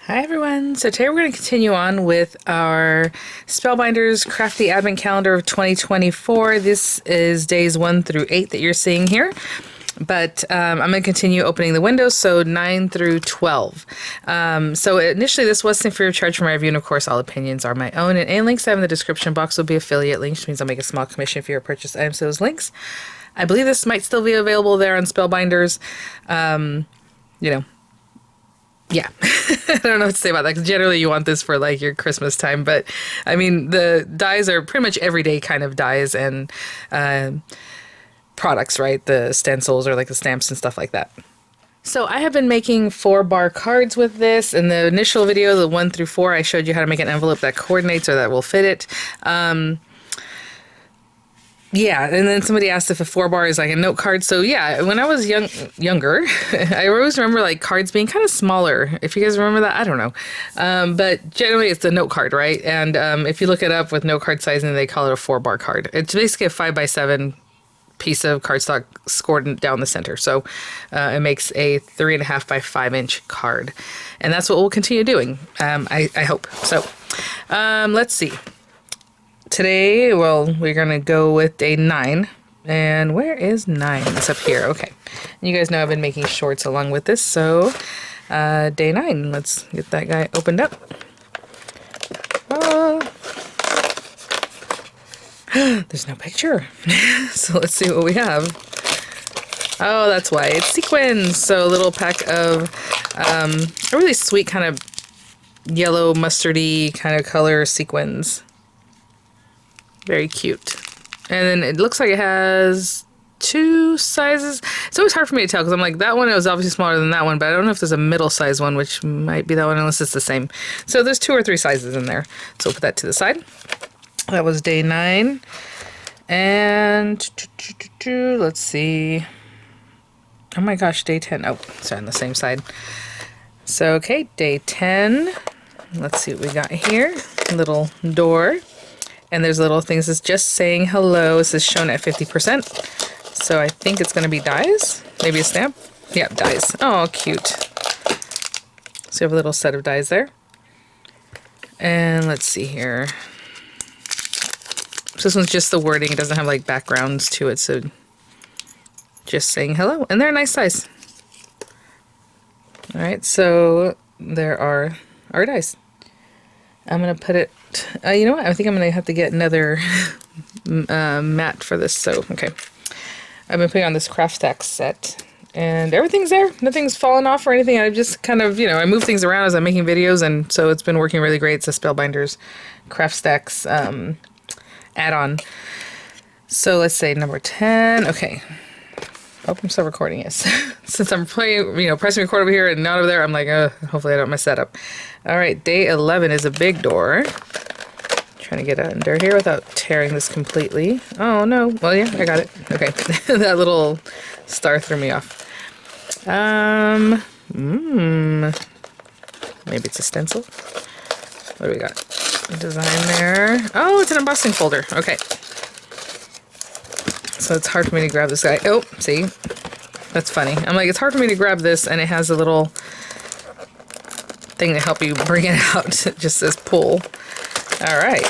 Hi everyone! So today we're going to continue on with our Spellbinders Crafty Advent Calendar of 2024. This is days 1 through 8 that you're seeing here. But I'm going to continue opening the windows, so 9 through 12. So initially this was free of charge for my review, and of course all opinions are my own. And any links I have in the description box will be affiliate links, which means I'll make a small commission if you purchase items to those links. I believe this might still be available there on Spellbinders. Yeah, I don't know what to say about that, because generally you want this for like your Christmas time, but I mean the dies are pretty much everyday kind of dies and products, right? The stencils or like the stamps and stuff like that. So I have been making 4-bar cards with this. In the initial video, the 1 through 4, I showed you how to make an envelope that coordinates or that will fit it. Yeah, and then somebody asked if a 4-bar is like a note card. So yeah, when I was younger, I always remember like cards being kind of smaller. If you guys remember that, I don't know. But generally it's a note card, right? And if you look it up with note card sizing, they call it a 4-bar card. It's basically a 5x7 piece of cardstock scored down the center. So it makes a 3.5 by 5 inch card. And that's what we'll continue doing, I hope. So let's see. Today, well, we're going to go with day 9. And where is 9? It's up here. Okay. And you guys know I've been making shorts along with this. So, day 9. Let's get that guy opened up. There's no picture. So let's see what we have. Oh, that's why. It's sequins. So a little pack of a really sweet kind of yellow mustardy kind of color sequins. Very cute. And then it looks like it has 2 sizes. It's always hard for me to tell because I'm like, that one is obviously smaller than that one, but I don't know if there's a middle size one, which might be that one unless it's the same. So there's 2 or 3 sizes in there. So we'll put that to the side. That was day 9. And let's see. Oh my gosh, day 10. Oh, sorry, on the same side. So, okay, day 10. Let's see what we got here. Little door. And there's little things. It's just saying hello. This is shown at 50%. So I think it's going to be dies. Maybe a stamp. Yeah, dies. Oh, cute. So you have a little set of dies there. And let's see here. So this one's just the wording. It doesn't have like backgrounds to it. So just saying hello. And they're a nice size. All right. So there are our dies. I'm going to put it, you know what? I think I'm going to have to get another mat for this. So, okay. I've been putting on this craft stack set and everything's there. Nothing's fallen off or anything. I've just kind of, I move things around as I'm making videos, and so it's been working really great. It's a Spellbinders craft stacks add-on. So let's say number 10. Okay. Hope I'm still recording, yes. Since I'm playing, pressing record over here and not over there, I'm like, hopefully I don't mess that up. All right, day 11 is a big door. Trying to get under here without tearing this completely. Oh, no. Well, yeah, I got it. Okay. That little star threw me off. Maybe it's a stencil. What do we got? A design there. Oh, it's an embossing folder. Okay. So it's hard for me to grab this guy. Oh, see? That's funny. I'm like, it's hard for me to grab this, and it has a little thing to help you bring it out. It just says pull. All right.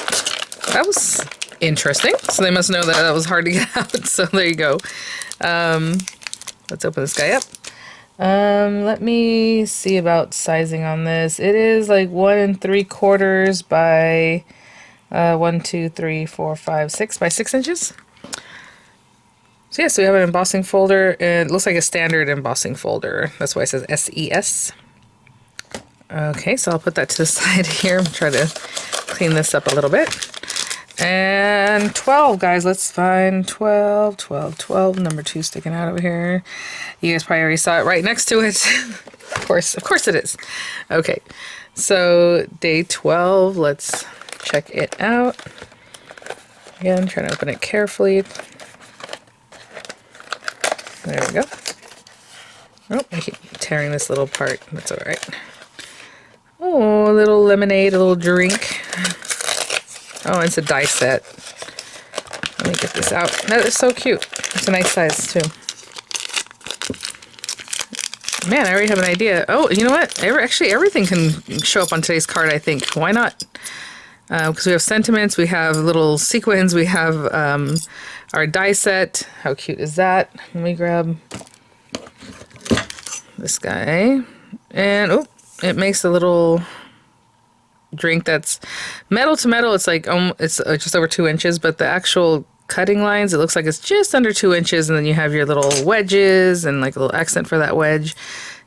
That was interesting. So they must know that that was hard to get out. So there you go. Let's open this guy up. Let me see about sizing on this. It is like 1 3/4 by 1, 2, 3, 4, 5, 6 by 6 inches. So yeah, so we have an embossing folder. It looks like a standard embossing folder. That's why it says SES. Okay, so I'll put that to the side here. Try to clean this up a little bit. And 12, guys. Let's find 12, 12, 12. Number 2 sticking out over here. You guys probably already saw it right next to it. Of course it is. Okay, so day 12. Let's check it out. Again, trying to open it carefully. There we go. Oh, I keep tearing this little part. That's all right. Oh, a little lemonade, a little drink. Oh, it's a die set. Let me get this out. That is so cute. It's a nice size, too. Man, I already have an idea. Oh, you know what? Actually, everything can show up on today's card, I think. Why not? Because we have sentiments, we have little sequins, we have our die set. How cute is that? Let me grab this guy. And, oh, it makes a little drink that's metal to metal. It's like, it's just over 2 inches, but the actual cutting lines, it looks like it's just under 2 inches, and then you have your little wedges and like a little accent for that wedge.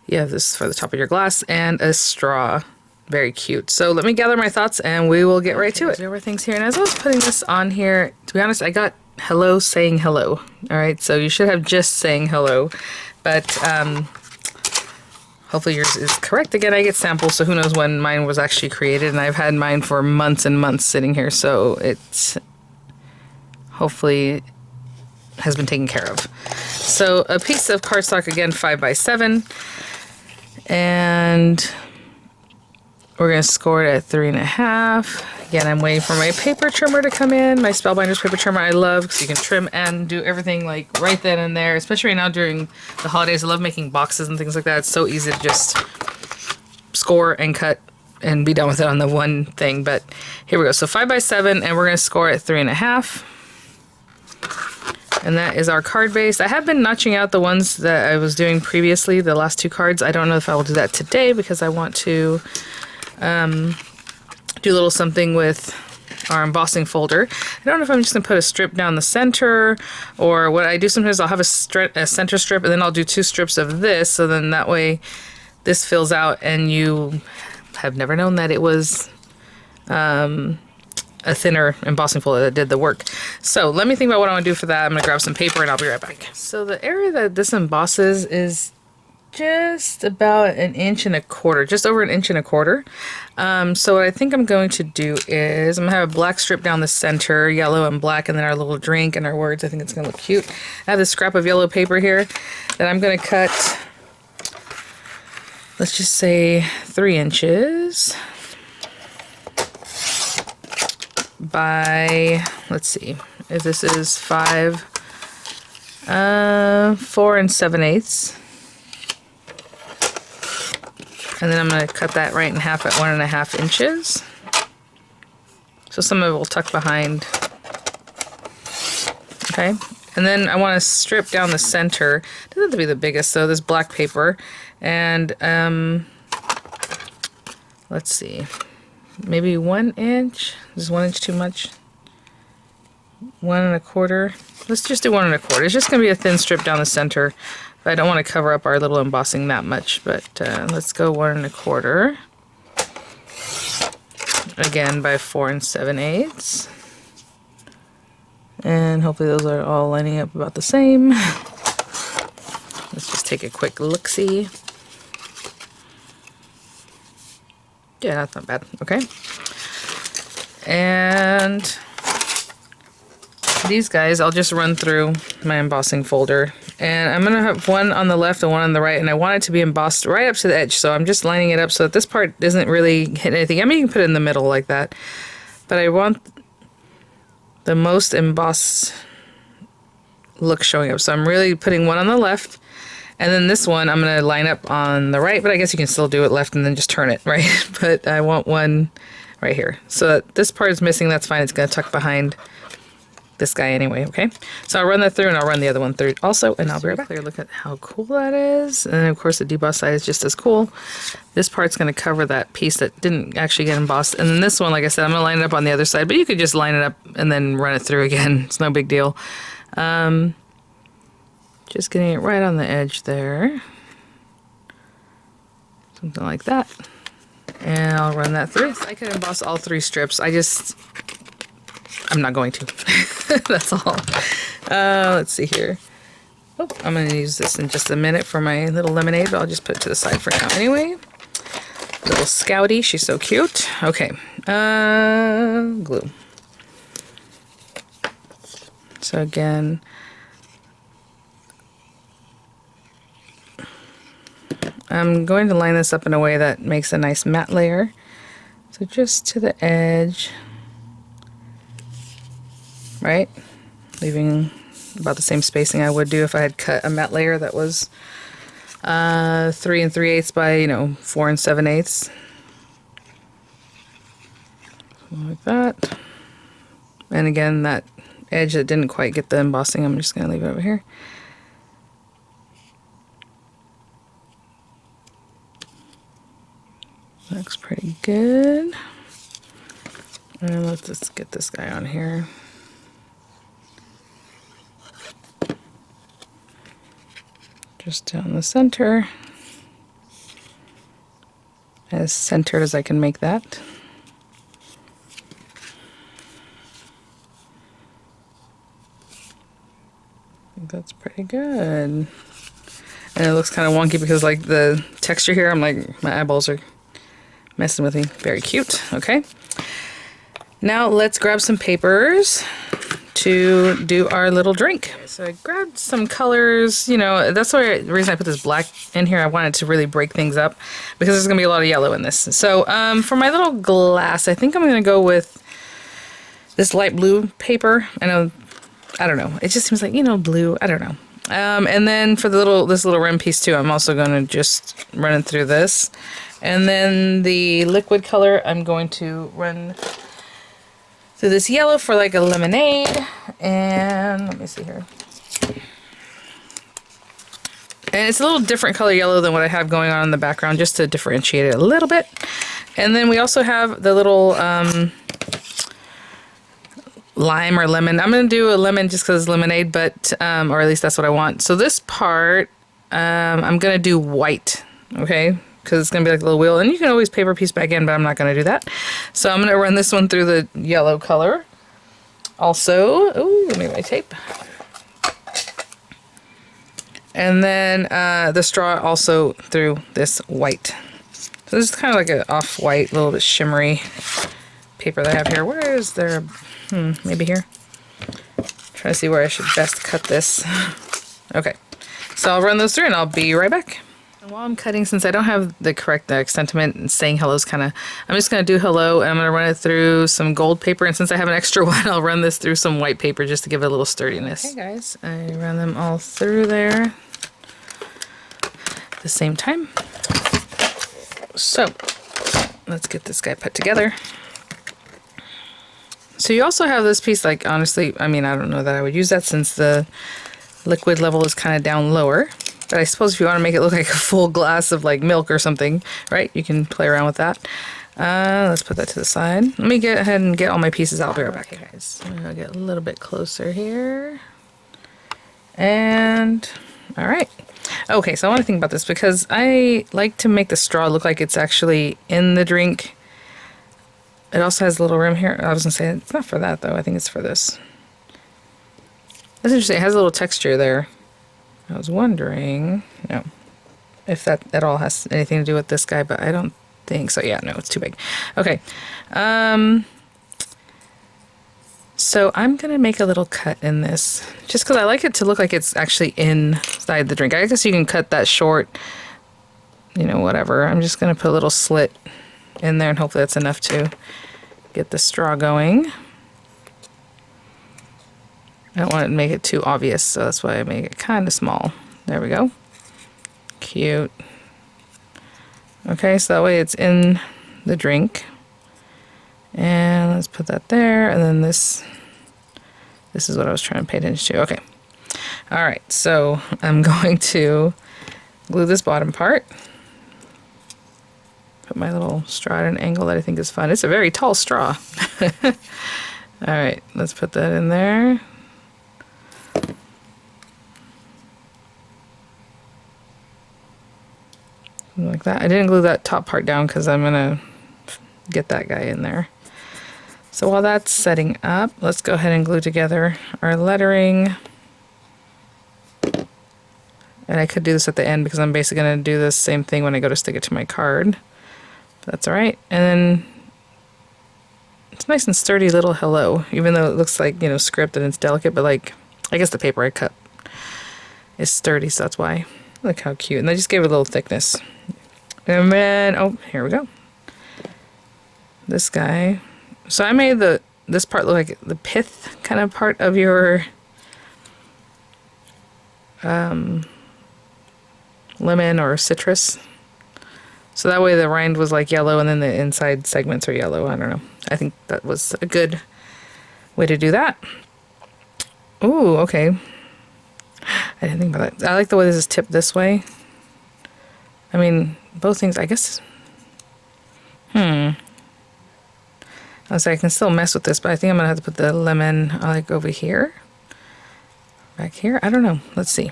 You have this for the top of your glass and a straw. Very cute. So let me gather my thoughts and we will get right to it. Everything's here, and as I was putting this on here, to be honest, I got hello saying hello. All right, so you should have just saying hello, but hopefully yours is correct. Again, I get samples, so who knows when mine was actually created, and I've had mine for months and months sitting here, so it's hopefully has been taken care of. So a piece of cardstock, again, 5x7, and we're going to score it at 3.5. Again, I'm waiting for my paper trimmer to come in, my Spellbinders paper trimmer I love, because you can trim and do everything like right then and there, especially right now during the holidays. I love making boxes and things like that. It's so easy to just score and cut and be done with it on the one thing. But here we go. So 5x7, and we're going to score it 3.5. And that is our card base. I have been notching out the ones that I was doing previously, the last 2 cards. I don't know if I will do that today because I want to do a little something with our embossing folder. I don't know if I'm just going to put a strip down the center, or what I do sometimes, I'll have a center strip, and then I'll do 2 strips of this, so then that way this fills out and you have never known that it was a thinner embossing folder that did the work. So let me think about what I want to do for that. I'm going to grab some paper and I'll be right back. So the area that this embosses is just about 1.25 inches, just over 1.25 inches. So what I think I'm going to do is I'm going to have a black strip down the center, yellow and black, and then our little drink and our words. I think it's going to look cute. I have this scrap of yellow paper here that I'm going to cut, let's just say 3 inches by, let's see, if this is 4 7/8. And then I'm going to cut that right in half at 1.5 inches. So some of it will tuck behind. Okay. And then I want to strip down the center. It doesn't have to be the biggest, so this black paper. And let's see. Maybe 1 inch. Is 1 inch too much? 1 1/4. Let's just do 1 1/4. It's just going to be a thin strip down the center. But I don't want to cover up our little embossing that much. But let's go 1 1/4. Again by 4 7/8. And hopefully those are all lining up about the same. Let's just take a quick look-see. Yeah, that's not bad. Okay. And these guys, I'll just run through my embossing folder. And I'm going to have one on the left and one on the right. And I want it to be embossed right up to the edge. So I'm just lining it up so that this part isn't really hitting anything. I mean, you can put it in the middle like that. But I want the most embossed look showing up. So I'm really putting one on the left. And then this one, I'm going to line up on the right, but I guess you can still do it left and then just turn it, right? But I want one right here. So that this part is missing, that's fine. It's going to tuck behind this guy anyway, okay? So I'll run that through and I'll run the other one through also, and I'll be right back. Look at how cool that is. And of course the deboss side is just as cool. This part's going to cover that piece that didn't actually get embossed. And then this one, like I said, I'm going to line it up on the other side, but you could just line it up and then run it through again. It's no big deal. Just getting it right on the edge there. Something like that. And I'll run that through. I could emboss all 3 strips. I'm not going to. That's all. Let's see here. Oh, I'm going to use this in just a minute for my little lemonade, but I'll just put it to the side for now anyway. Little Scouty. She's so cute. Okay. Glue. So again, I'm going to line this up in a way that makes a nice matte layer. So just to the edge, right? Leaving about the same spacing I would do if I had cut a matte layer that was 3 3/8 by, you know, 4 7/8. Like that. And again, that edge that didn't quite get the embossing, I'm just going to leave it over here. Looks pretty good. And let's just get this guy on here. Just down the center. As centered as I can make that. I think that's pretty good. And it looks kind of wonky because like the texture here, I'm like, my eyeballs are messing with me. Very cute. Okay. Now let's grab some papers to do our little drink. So I grabbed some colors, you know, that's the reason I put this black in here. I wanted to really break things up because there's gonna be a lot of yellow in this. So for my little glass, I think I'm gonna go with this light blue paper. I don't know. It just seems like, you know, blue. I don't know. And then for this little rim piece too, I'm also gonna just run it through this. And then the liquid color, I'm going to run through this yellow for like a lemonade. And let me see here. And it's a little different color yellow than what I have going on in the background, just to differentiate it a little bit. And then we also have the little lime or lemon. I'm going to do a lemon just because it's lemonade, but or at least that's what I want. So this part, I'm going to do white, okay? Because it's going to be like a little wheel. And you can always paper piece back in, but I'm not going to do that. So I'm going to run this one through the yellow color. Also, ooh, let me get my tape. And then the straw also through this white. So this is kind of like an off-white, a little bit shimmery paper that I have here. Where is there? Maybe here. Trying to see where I should best cut this. Okay, so I'll run those through and I'll be right back. And while I'm cutting, since I don't have the correct sentiment, and saying hello is kind of, I'm just going to do hello and I'm going to run it through some gold paper. And since I have an extra one, I'll run this through some white paper just to give it a little sturdiness. Okay guys, I ran them all through there at the same time. So let's get this guy put together. So you also have this piece, like honestly, I mean, I don't know that I would use that since the liquid level is kind of down lower. But I suppose if you want to make it look like a full glass of like milk or something, right? You can play around with that. Let's put that to the side. Let me get ahead and get all my pieces. I'll be right back, guys. I'll get a little bit closer here. And all right. Okay, so I want to think about this because I like to make the straw look like it's actually in the drink. It also has a little rim here. I was gonna say it's not for that though. I think it's for this. That's interesting. It has a little texture there. I was wondering, no, if that at all has anything to do with this guy, but I don't think so. Yeah, no, it's too big. Okay. So I'm gonna make a little cut in this just because I like it to look like it's actually inside the drink. I guess you can cut that short, you know, whatever. I'm just gonna put a little slit in there and hopefully that's enough to get the straw going. I don't want to make it too obvious, so that's why I make it kind of small. There we go. Cute. Okay, so that way it's in the drink. And let's put that there, and then this is what I was trying to pay attention to. Okay. All right, so I'm going to glue this bottom part. Put my little straw at an angle that I think is fun. It's a very tall straw. All right, let's put that in there. Like that. I didn't glue that top part down because I'm gonna get that guy in there. So while that's setting up, let's go ahead and glue together our lettering. And I could do this at the end because I'm basically gonna do the same thing when I go to stick it to my card. But that's all right. And then it's nice and sturdy little hello, even though it looks like, you know, script and it's delicate, but like, I guess the paper I cut is sturdy, so that's why. Look how cute. And I just gave it a little thickness. And then, oh, here we go. This guy. So I made this part look like the pith kind of part of your lemon or citrus. So that way the rind was like yellow and then the inside segments are yellow. I don't know. I think that was a good way to do that. Ooh, okay. I didn't think about that. I like the way this is tipped this way. I mean, both things, I guess. I was like, I can still mess with this, but I think I'm gonna have to put the lemon like over here. Back here? I don't know. Let's see.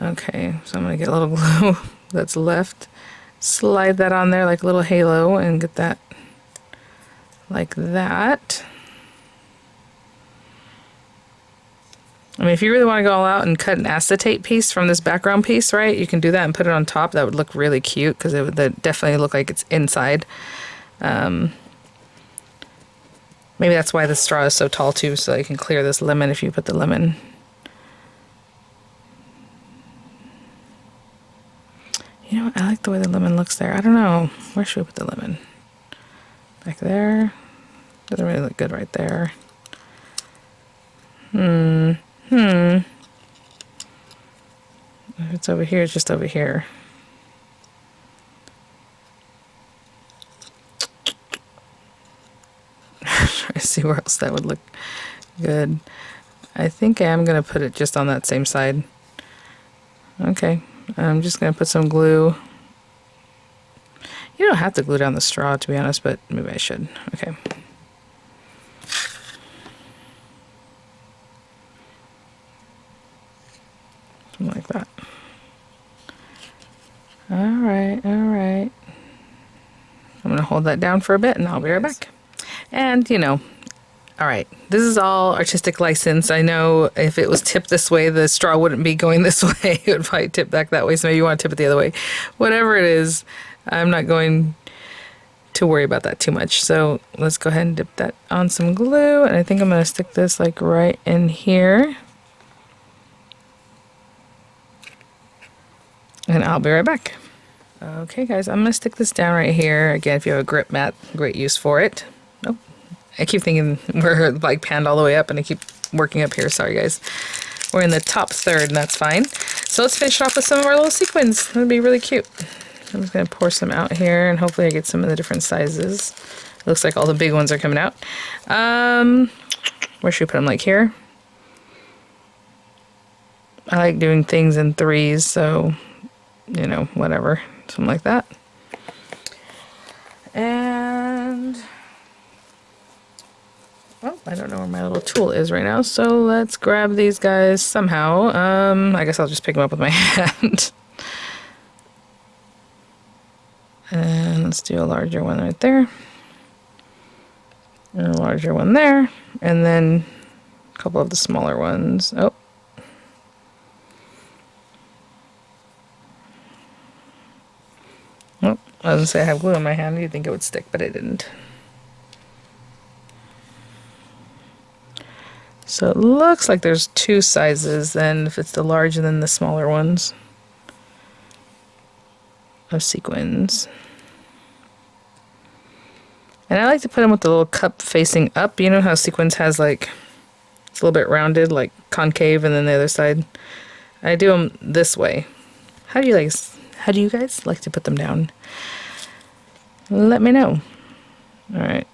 Okay, so I'm gonna get a little glue that's left. Slide that on there like a little halo and get that like that. I mean, if you really want to go all out and cut an acetate piece from this background piece, right, you can do that and put it on top. That would look really cute because it would definitely look like it's inside. Maybe that's why the straw is so tall too, so you can clear this lemon if you put the lemon. You know what? I like the way the lemon looks there. I don't know. Where should we put the lemon? Back there? Doesn't really look good right there. If it's over here, it's just over here. Try to see where else that would look good. I think I am going to put it just on that same side. Okay, I'm just going to put some glue. You don't have to glue down the straw, to be honest, but maybe I should. Okay. Something like that. Alright, alright. I'm going to hold that down for a bit and I'll be right back. And, you know, alright, this is all artistic license. I know if it was tipped this way, the straw wouldn't be going this way. It would probably tip back that way, so maybe you want to tip it the other way. Whatever it is, I'm not going to worry about that too much. So let's go ahead and dip that on some glue. And I think I'm going to stick this like right in here. And I'll be right back. Okay guys, I'm going to stick this down right here. Again, if you have a grip mat, great use for it. Oh, I keep thinking we're like panned all the way up and I keep working up here. Sorry guys. We're in the top third and that's fine. So let's finish off with some of our little sequins. That'll be really cute. I'm just going to pour some out here and hopefully I get some of the different sizes. It looks like all the big ones are coming out. Where should we put them? Like here? I like doing things in threes, so, you know, whatever. Something like that. And, well, I don't know where my little tool is right now, so let's grab these guys somehow. I guess I'll just pick them up with my hand. And let's do a larger one right there. And a larger one there. And then a couple of the smaller ones. Oh. Oh, I was going to say I have glue in my hand. You'd think it would stick, but it didn't. So it looks like there's two sizes, then if it's the large and then the smaller ones of sequins. And I like to put them with the little cup facing up. You know how sequins has like, it's a little bit rounded, like concave, and then the other side. I do them this way. How do you guys like to put them down? Let me know. All right.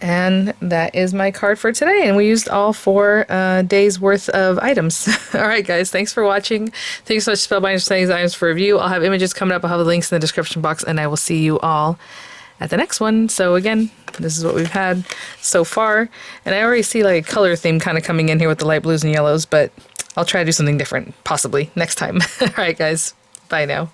And that is my card for today. And we used all 4 days worth of items. All right, guys. Thanks for watching. Thanks so much, Spellbinders, for these items for review. I'll have images coming up. I'll have the links in the description box. And I will see you all at the next one. So again, this is what we've had so far. And I already see like a color theme kind of coming in here with the light blues and yellows. But I'll try to do something different, possibly, next time. All right, guys. Bye now.